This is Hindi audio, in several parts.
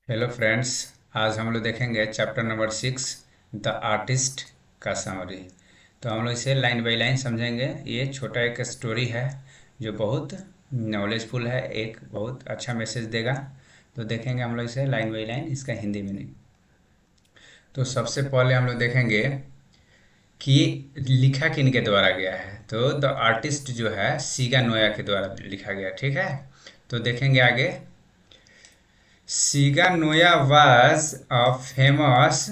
Hello friends. आज हम लोग देखेंगे चैप्टर नंबर 6 द आर्टिस्ट का समरी। तो हम लोग इसे लाइन बाय लाइन समझेंगे। ये छोटा एक स्टोरी है जो बहुत नॉलेजफुल है, एक बहुत अच्छा मैसेज देगा। तो देखेंगे हम लोग इसे लाइन बाय लाइन, इसका हिंदी मीनिंग। तो सबसे पहले हम लोग देखेंगे कि लिखा किन के द्वारा गया है। तो द आर्टिस्ट जो है सीगा नोया के द्वारा लिखा गया, ठीक है। तो देखेंगे आगे। सीगा Noah was a famous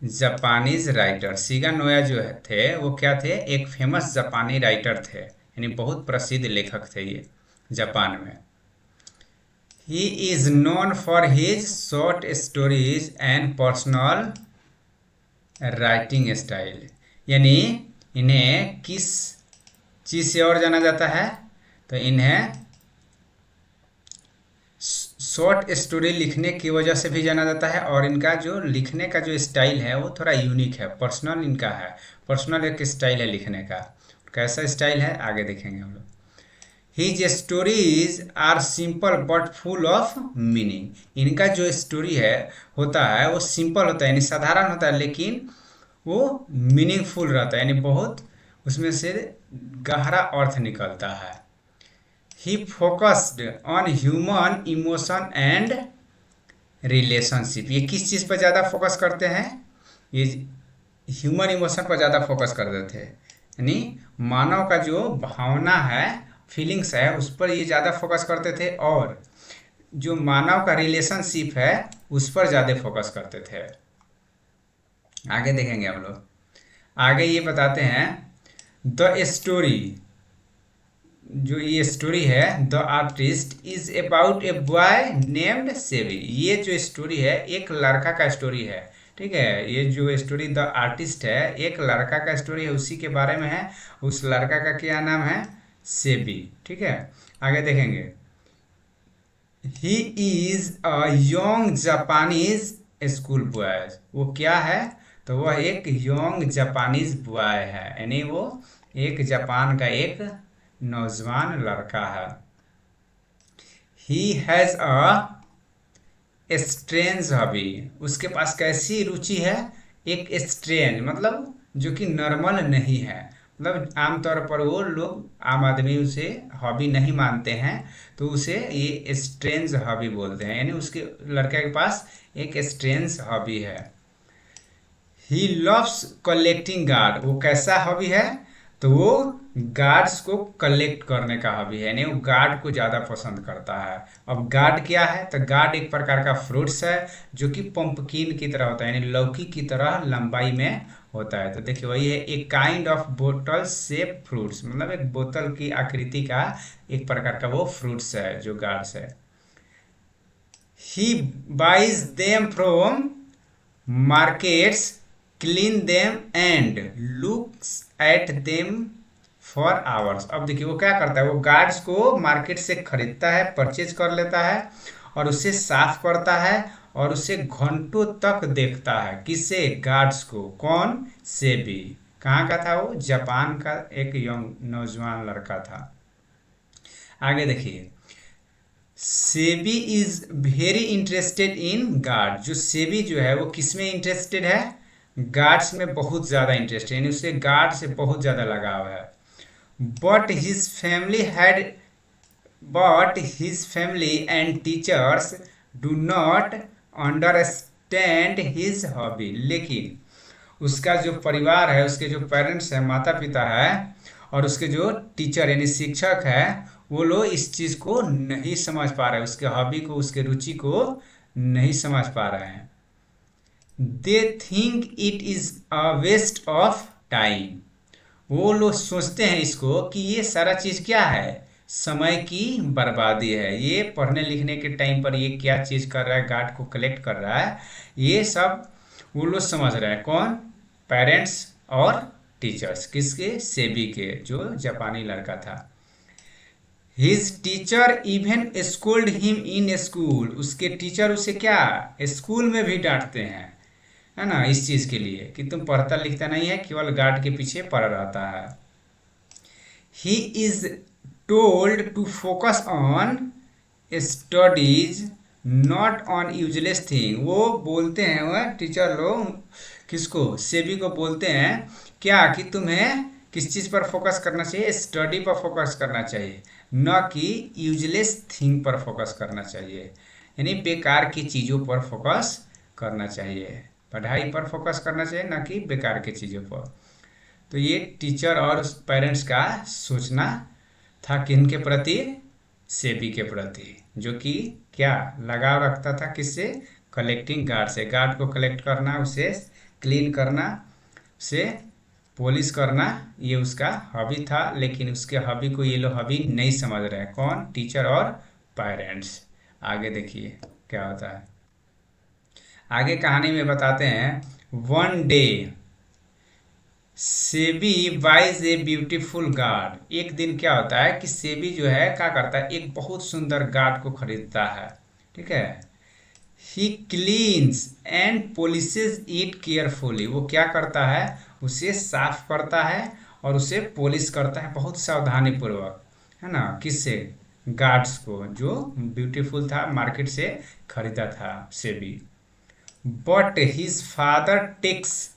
Japanese writer. सीगा नोया जो थे वो क्या थे, एक फेमस जापानी राइटर थे, यानी बहुत प्रसिद्ध लेखक थे ये जापान में। He is known for his short stories and personal writing style. यानी इन्हें किस चीज़ से और जाना जाता है, तो इन्हें शॉर्ट स्टोरी लिखने की वजह से भी जाना जाता है, और इनका जो लिखने का जो स्टाइल है वो थोड़ा यूनिक है, पर्सनल इनका है। पर्सनल एक स्टाइल है लिखने का। कैसा स्टाइल है आगे देखेंगे हम लोग। His stories are simple but full of meaning. इनका जो स्टोरी है होता है वो सिंपल होता है, यानी साधारण होता है, लेकिन वो मीनिंगफुल रहता है, यानी बहुत उसमें से गहरा अर्थ निकलता है। He focused on human emotion and relationship. ये किस चीज़ पर ज़्यादा फोकस करते हैं, ये ह्यूमन इमोशन पर ज़्यादा फोकस करते थे, यानी मानव का जो भावना है, फीलिंग्स है, उस पर ये ज़्यादा फोकस करते थे, और जो मानव का रिलेशनशिप है उस पर ज़्यादा फोकस करते थे। आगे देखेंगे हम लोग। आगे ये बताते हैं द स्टोरी, जो ये स्टोरी है the artist is about a boy named सेवी। ये जो स्टोरी है एक लड़का का स्टोरी है, ठीक है। ये जो स्टोरी द आर्टिस्ट है एक लड़का का स्टोरी है, उसी के बारे में है। उस लड़का का क्या नाम है, सेबी, ठीक है। आगे देखेंगे। He is a young Japanese school boy. वो क्या है, तो वह एक यंग जापानीज बॉय है, यानी वो एक जापान का एक नौजवान लड़का है। He has a strange hobby. उसके पास कैसी रुचि है, एक स्ट्रेंज मतलब जो कि नॉर्मल नहीं है, मतलब आमतौर पर वो लोग आम आदमी उसे हॉबी नहीं मानते हैं, तो उसे ये स्ट्रेंज हॉबी बोलते हैं, यानी उसके लड़के के पास एक स्ट्रेंज हॉबी है। He loves collecting guard. वो कैसा हॉबी है, तो वो गार्ड्स को कलेक्ट करने का हॉबी है, यानी वो गार्ड को ज़्यादा पसंद करता है। अब गार्ड क्या है, तो गार्ड एक प्रकार का फ्रूट्स है जो कि पंपकिन की तरह होता है, यानी लौकी की तरह लंबाई में होता है। तो देखिए वही है, एक काइंड ऑफ बोतल शेप फ्रूट्स, मतलब एक बोतल की आकृति का एक प्रकार का वो फ्रूट्स है जो गार्ड्स है। He buys them from markets, clean them and looks at them for hours। अब देखिए वो क्या करता है, वो गार्ड्स को मार्केट से खरीदता है, परचेज कर लेता है, और उसे साफ करता है, और उसे घंटों तक देखता है। किसे, गार्ड्स को। कौन, सेबी। कहाँ का था वो, जापान का एक यंग नौजवान लड़का था। आगे देखिए। SEBI is very interested in guard. जो सेबी जो है वो किस में इंटरेस्टेड है, गार्ड्स में बहुत ज़्यादा इंटरेस्ट है, यानी उसे गार्ड से बहुत ज़्यादा लगाव है। But his family had but his family and teachers do not understand his hobby. लेकिन उसका जो परिवार है, उसके जो पेरेंट्स हैं, माता पिता है, और उसके जो टीचर यानी शिक्षक है, वो लोग इस चीज़ को नहीं समझ पा रहे, उसके हॉबी को, उसके रुचि को नहीं समझ पा रहे हैं। They think it is a waste of time. वो लोग सोचते हैं इसको कि ये सारा चीज़ क्या है, समय की बर्बादी है। ये पढ़ने लिखने के टाइम पर ये क्या चीज़ कर रहा है, गार्ड को कलेक्ट कर रहा है, ये सब वो लोग समझ रहे हैं। कौन, पेरेंट्स और टीचर्स। किसके, सेबी के, जो जापानी लड़का था। His teacher even schooled him in school. उसके टीचर उसे क्या, स्कूल में भी डांटते हैं, है ना, इस चीज़ के लिए कि तुम पढ़ता लिखता नहीं है, केवल गार्ड के पीछे पड़ रहता है। He is told to focus on studies not on useless thing. वो बोलते हैं, वह टीचर लोग किसको, सेबी को बोलते हैं क्या, कि तुम्हें किस चीज़ पर फोकस करना चाहिए, स्टडी पर फोकस करना चाहिए, न कि यूजलेस थिंग पर फोकस करना चाहिए, यानी बेकार की चीज़ों पर फोकस करना चाहिए। पढ़ाई पर फोकस करना चाहिए, न कि बेकार की चीज़ों पर। तो ये टीचर और पेरेंट्स का सोचना था किन के प्रति, सेबी के प्रति, जो कि क्या लगाव रखता था किससे, कलेक्टिंग गार्ड से। गार्ड को कलेक्ट करना, उसे क्लीन करना, उसे पॉलिश करना, ये उसका हॉबी था। लेकिन उसके हॉबी को ये लोग हॉबी नहीं समझ रहे हैं, कौन, टीचर और पेरेंट्स। आगे देखिए क्या होता है। आगे कहानी में बताते हैं, one day Seibei buys a beautiful gourd. एक दिन क्या होता है कि सेबी जो है क्या करता है, एक बहुत सुंदर गार्ड को खरीदता है। ठीक है। He cleans and polishes it carefully. वो क्या करता है, उसे साफ करता है और उसे पॉलिश करता है बहुत सावधानी पूर्वक, है ना। किससे, गार्ड्स को, जो ब्यूटीफुल था, मार्केट से खरीदा था Seibei. But his father takes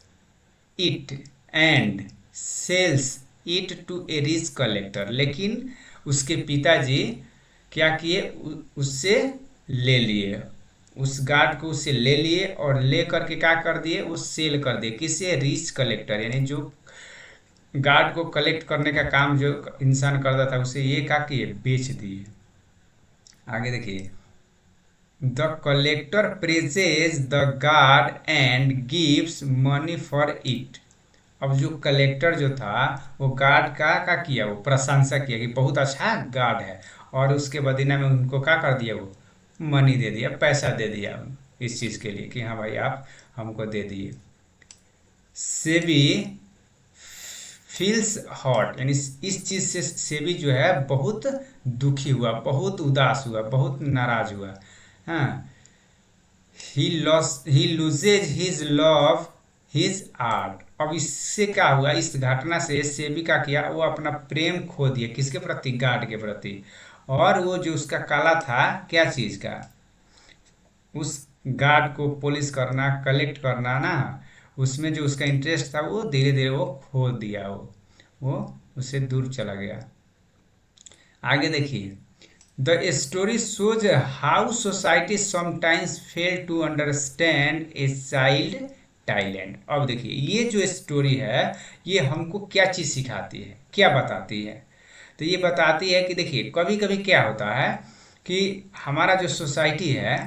it and sells it to a rich collector. लेकिन उसके पिताजी क्या किए, उससे ले लिए, उस गार्ड को उससे ले लिए और ले करके क्या कर दिए, वो सेल कर दिए किसे, रिच कलेक्टर, यानी जो गार्ड को कलेक्ट करने का काम जो इंसान करता था उसे ये क्या किए, बेच दिए। आगे देखिए, the collector praises the guard and gives money for it. अब जो कलेक्टर जो था वो गार्ड का किया, वो प्रशंसा किया कि बहुत अच्छा गार्ड है, और उसके बदले में उनको क्या कर दिया, वो मनी दे दिया, पैसा दे दिया इस चीज़ के लिए कि हाँ भाई आप हमको दे दिए। सेबी फील्स हॉट, यानी इस चीज़ से सेबी जो है बहुत दुखी हुआ, बहुत उदास हुआ, बहुत नाराज हुआ। हाँ, ही loses his love his art. अब इससे क्या हुआ, इस घटना से सेबी का किया, वो अपना प्रेम खो दिया किसके प्रति, गार्ड के प्रति। और वो जो उसका कला था, क्या चीज़ का, उस गार्ड को पॉलिश करना, कलेक्ट करना ना, उसमें जो उसका इंटरेस्ट था वो धीरे धीरे वो खो दिया, वो उससे दूर चला गया। आगे देखिए, the story shows how society sometimes fail to understand a child talent। अब देखिए ये जो स्टोरी है ये हमको क्या चीज़ सिखाती है, क्या बताती है। तो ये बताती है कि देखिए कभी कभी क्या होता है कि हमारा जो सोसाइटी है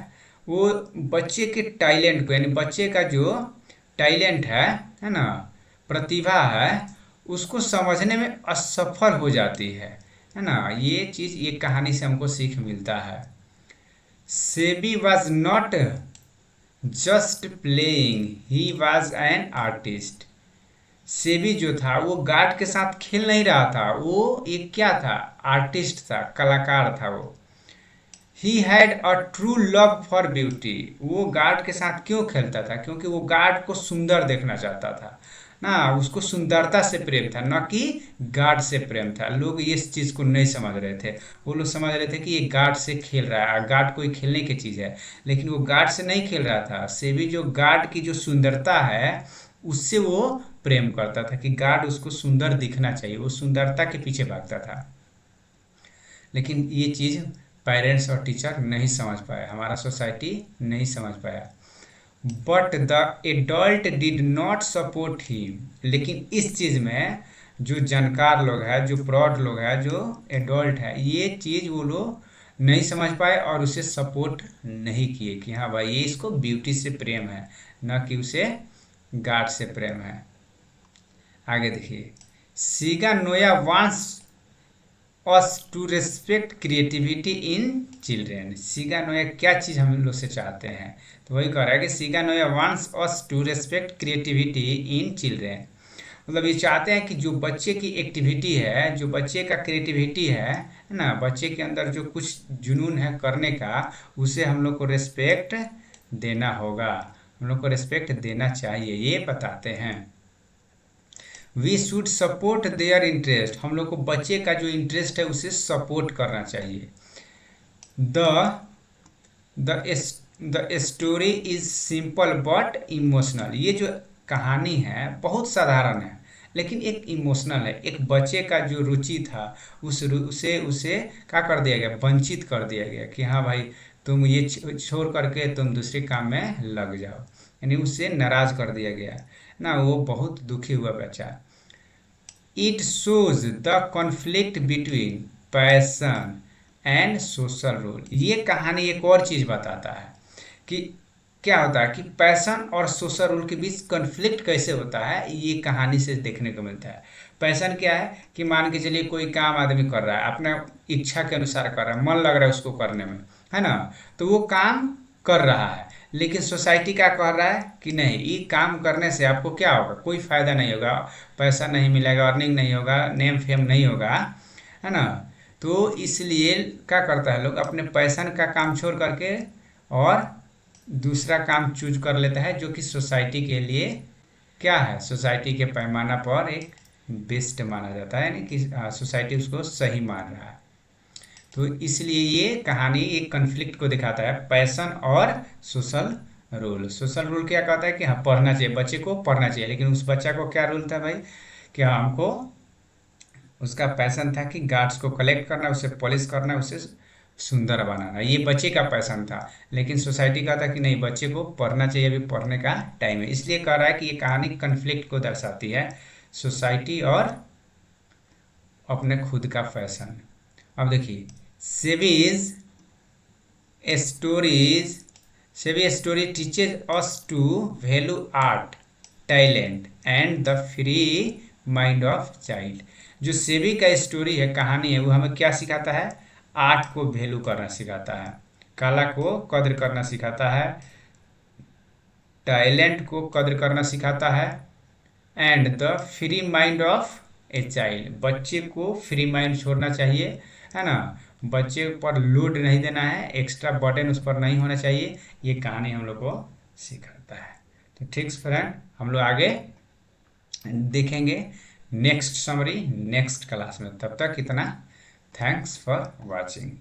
वो बच्चे के टैलेंट को, यानी बच्चे का जो टैलेंट है ना, प्रतिभा है, उसको समझने में असफल हो जाती है ना। ये चीज़, ये कहानी से हमको सीख मिलता है। SEBI was not just playing, he was an artist. SEBI जो था वो गार्ड के साथ खेल नहीं रहा था, वो एक क्या था, आर्टिस्ट था, कलाकार था वो। He had a true love for beauty. वो गार्ड के साथ क्यों खेलता था, क्योंकि वो गार्ड को सुंदर देखना चाहता था ना, उसको सुंदरता से प्रेम था, न कि गार्ड से प्रेम था। लोग इस चीज़ को नहीं समझ रहे थे, वो लोग समझ रहे थे कि ये गार्ड से खेल रहा है, गार्ड कोई खेलने की चीज़ है, लेकिन वो गार्ड से नहीं खेल रहा था। सेबी जो गार्ड की जो सुंदरता है उससे वो प्रेम करता था, कि गार्ड उसको सुंदर दिखना चाहिए, वो सुंदरता के पीछे भागता था। लेकिन ये चीज़ पेरेंट्स और टीचर नहीं समझ पाया, हमारा सोसाइटी नहीं समझ पाया। But the adult did not support him. लेकिन इस चीज़ में जो जानकार लोग हैं, जो प्रौढ़ लोग हैं, जो एडल्ट है, ये चीज़ वो लोग नहीं समझ पाए और उसे सपोर्ट नहीं किए कि हाँ भाई ये इसको ब्यूटी से प्रेम है, न कि उसे गार्ड से प्रेम है। आगे देखिए, Shiga Naoya wants us to respect creativity in children. Shiga Naoya क्या चीज़ हम लोग से चाहते हैं, तो वही कह रहा है कि Shiga Naoya wants us to respect creativity in children. मतलब ये चाहते हैं कि जो बच्चे की एक्टिविटी है, जो बच्चे का क्रिएटिविटी है ना, बच्चे के अंदर जो कुछ जुनून है करने का, उसे हम लोग को रेस्पेक्ट देना होगा, हम लोग को रेस्पेक्ट देना चाहिए, ये बताते हैं। We should support their interest. हम लोग को बच्चे का जो इंटरेस्ट है उसे सपोर्ट करना चाहिए। The the story is simple but emotional. ये जो कहानी है बहुत साधारण है लेकिन एक इमोशनल है। एक बच्चे का जो रुचि था उसे उसे क्या कर दिया गया, वंचित कर दिया गया कि हाँ भाई तुम ये छोड़ करके तुम दूसरे काम में लग जाओ, यानी उससे नाराज कर दिया गया ना, वो बहुत दुखी हुआ बच्चा। It shows the conflict between passion and social role. ये कहानी एक और चीज़ बताता है कि क्या होता है कि पैशन और सोशल रोल के बीच कन्फ्लिक्ट कैसे होता है, ये कहानी से देखने को मिलता है। पैशन क्या है कि मान के चलिए कोई काम आदमी कर रहा है अपना इच्छा के अनुसार कर रहा है, मन लग रहा है उसको करने में, है ना, तो वो काम कर रहा है। लेकिन सोसाइटी क्या कह रहा है कि नहीं, ये काम करने से आपको क्या होगा, कोई फायदा नहीं होगा, पैसा नहीं मिलेगा, अर्निंग नहीं होगा, नेम फेम नहीं होगा, है ना। तो इसलिए क्या करता है लोग अपने पैशन का काम छोड़ करके और दूसरा काम चूज कर लेता है जो कि सोसाइटी के लिए क्या है, सोसाइटी के पैमाना पर एक बेस्ट माना जाता है, यानी कि सोसाइटी उसको सही मान रहा है। तो इसलिए ये कहानी एक कन्फ्लिक्ट को दिखाता है, पैशन और सोशल रोल। सोशल रोल क्या कहता है कि हाँ पढ़ना चाहिए, बच्चे को पढ़ना चाहिए, लेकिन उस बच्चा को क्या रोल था भाई कि हाँ हमको, उसका पैशन था कि गार्ड्स को कलेक्ट करना, उसे पॉलिश करना, उसे सुंदर बनाना, ये बच्चे का पैशन था। लेकिन सोसाइटी का था कि नहीं बच्चे को पढ़ना चाहिए, अभी पढ़ने का टाइम है। इसलिए कह रहा है कि ये कहानी कन्फ्लिक्ट को दर्शाती है, सोसाइटी और अपने खुद का फैशन। अब देखिए सेवीज stories, Seibei story teaches us to value art, talent and the free mind of child. जो सेवी का स्टोरी है, कहानी है, वो हमें क्या सिखाता है, आर्ट को वैल्यू करना सिखाता है, कला को कद्र करना सिखाता है, टैलेंट को कद्र करना सिखाता है, and the free mind of a child, बच्चे को फ्री माइंड छोड़ना चाहिए, है ना, बच्चे पर लोड नहीं देना है, एक्स्ट्रा बर्डन उस पर नहीं होना चाहिए, ये कहानी हम लोग को सिखाता है। तो ठीक फ्रेंड, हम लोग आगे देखेंगे नेक्स्ट समरी नेक्स्ट क्लास में। तब तक इतना, थैंक्स फॉर वाचिंग।